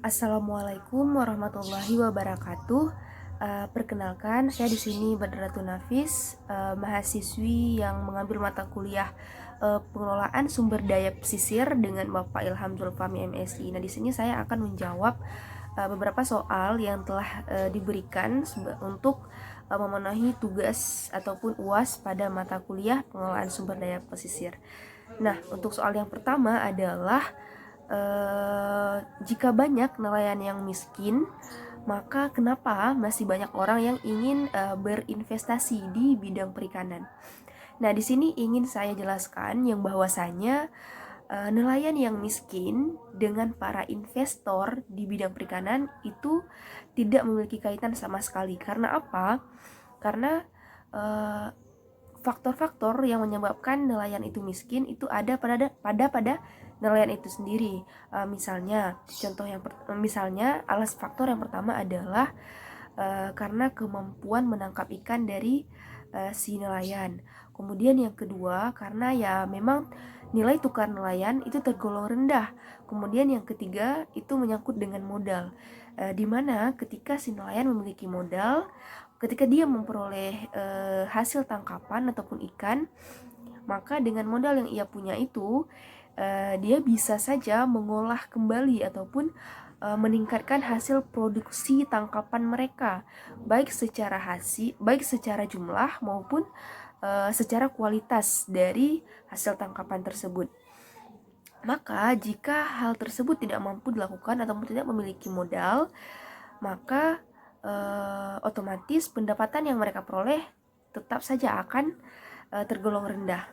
Assalamualaikum warahmatullahi wabarakatuh. Perkenalkan, saya di sini Badratun Nafis, mahasiswi yang mengambil mata kuliah pengelolaan sumber daya pesisir dengan Bapak Ilham Zulfami MSI. Nah, di sini saya akan menjawab beberapa soal yang telah diberikan untuk memenuhi tugas ataupun UAS pada mata kuliah pengelolaan sumber daya pesisir. Nah, untuk soal yang pertama adalah jika banyak nelayan yang miskin, maka kenapa masih banyak orang yang ingin berinvestasi di bidang perikanan? Nah, di sini ingin saya jelaskan yang bahwasanya nelayan yang miskin dengan para investor di bidang perikanan itu tidak memiliki kaitan sama sekali. Karena apa? Karena eh, faktor-faktor yang menyebabkan nelayan itu miskin itu ada pada nelayan itu sendiri. Misalnya faktor yang pertama adalah karena kemampuan menangkap ikan dari si nelayan. Kemudian yang kedua karena ya memang nilai tukar nelayan itu tergolong rendah. Kemudian yang ketiga itu menyangkut dengan modal, di mana ketika si nelayan memiliki modal, ketika dia memperoleh hasil tangkapan ataupun ikan, maka dengan modal yang ia punya itu dia bisa saja mengolah kembali ataupun meningkatkan hasil produksi tangkapan mereka, baik secara jumlah maupun secara kualitas dari hasil tangkapan tersebut. Maka jika hal tersebut tidak mampu dilakukan ataupun tidak memiliki modal, maka otomatis pendapatan yang mereka peroleh tetap saja akan tergolong rendah.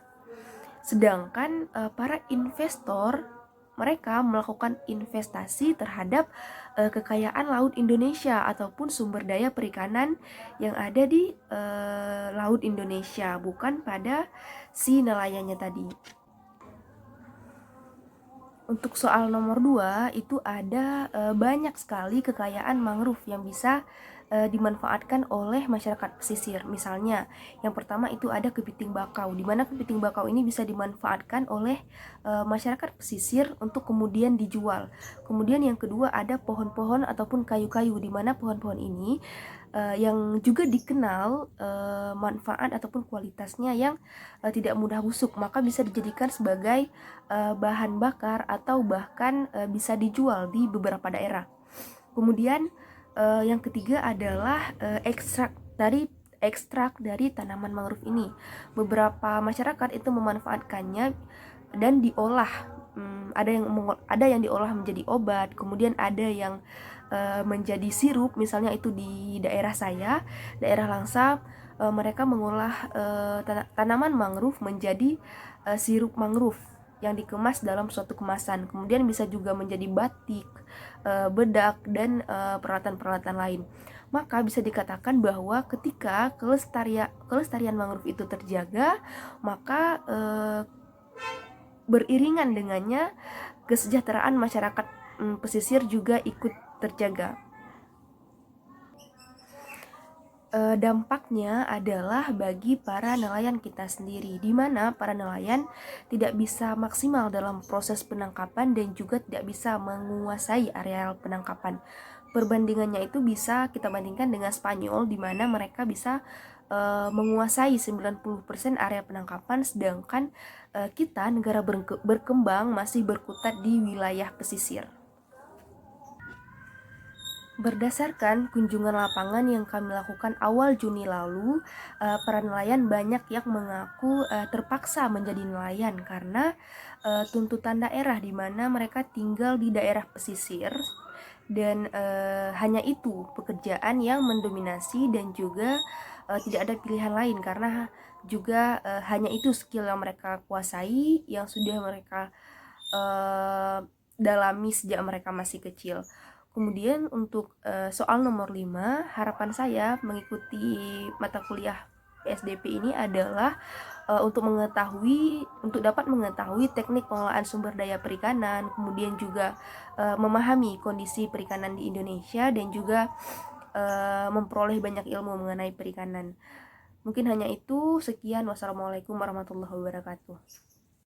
Sedangkan para investor mereka melakukan investasi terhadap kekayaan laut Indonesia ataupun sumber daya perikanan yang ada di laut Indonesia, bukan pada si nelayannya tadi. Untuk soal nomor 2 itu ada banyak sekali kekayaan mangrove yang bisa dimanfaatkan oleh masyarakat pesisir. Misalnya, yang pertama itu ada kepiting bakau, di mana kepiting bakau ini bisa dimanfaatkan oleh masyarakat pesisir untuk kemudian dijual. Kemudian yang kedua ada pohon-pohon ataupun kayu-kayu, di mana pohon-pohon ini yang juga dikenal manfaat ataupun kualitasnya yang tidak mudah busuk, maka bisa dijadikan sebagai bahan bakar atau bahkan bisa dijual di beberapa daerah. Kemudian yang ketiga adalah ekstrak dari tanaman mangrove ini. Beberapa masyarakat itu memanfaatkannya dan diolah. Ada yang diolah menjadi obat, kemudian ada yang menjadi sirup. Misalnya itu di daerah saya, daerah Langsa, mereka mengolah tanaman mangrove menjadi sirup mangrove yang dikemas dalam suatu kemasan. Kemudian bisa juga menjadi batik, bedak, dan peralatan-peralatan lain. Maka bisa dikatakan bahwa ketika kelestarian mangrove itu terjaga, maka beriringan dengannya kesejahteraan masyarakat pesisir juga ikut terjaga. Dampaknya adalah bagi para nelayan kita sendiri, di mana para nelayan tidak bisa maksimal dalam proses penangkapan dan juga tidak bisa menguasai areal penangkapan. Perbandingannya itu bisa kita bandingkan dengan Spanyol, di mana mereka bisa menguasai 90% area penangkapan, sedangkan kita negara berkembang masih berkutat di wilayah pesisir. Berdasarkan kunjungan lapangan yang kami lakukan awal Juni lalu, para nelayan banyak yang mengaku terpaksa menjadi nelayan karena tuntutan daerah, di mana mereka tinggal di daerah pesisir dan hanya itu pekerjaan yang mendominasi dan juga tidak ada pilihan lain karena juga hanya itu skill yang mereka kuasai, yang sudah mereka dalami sejak mereka masih kecil. Kemudian untuk soal nomor 5, harapan saya mengikuti mata kuliah PSDP ini adalah untuk dapat mengetahui teknik pengelolaan sumber daya perikanan, kemudian juga memahami kondisi perikanan di Indonesia dan juga memperoleh banyak ilmu mengenai perikanan. Mungkin hanya itu, sekian, wassalamualaikum warahmatullahi wabarakatuh.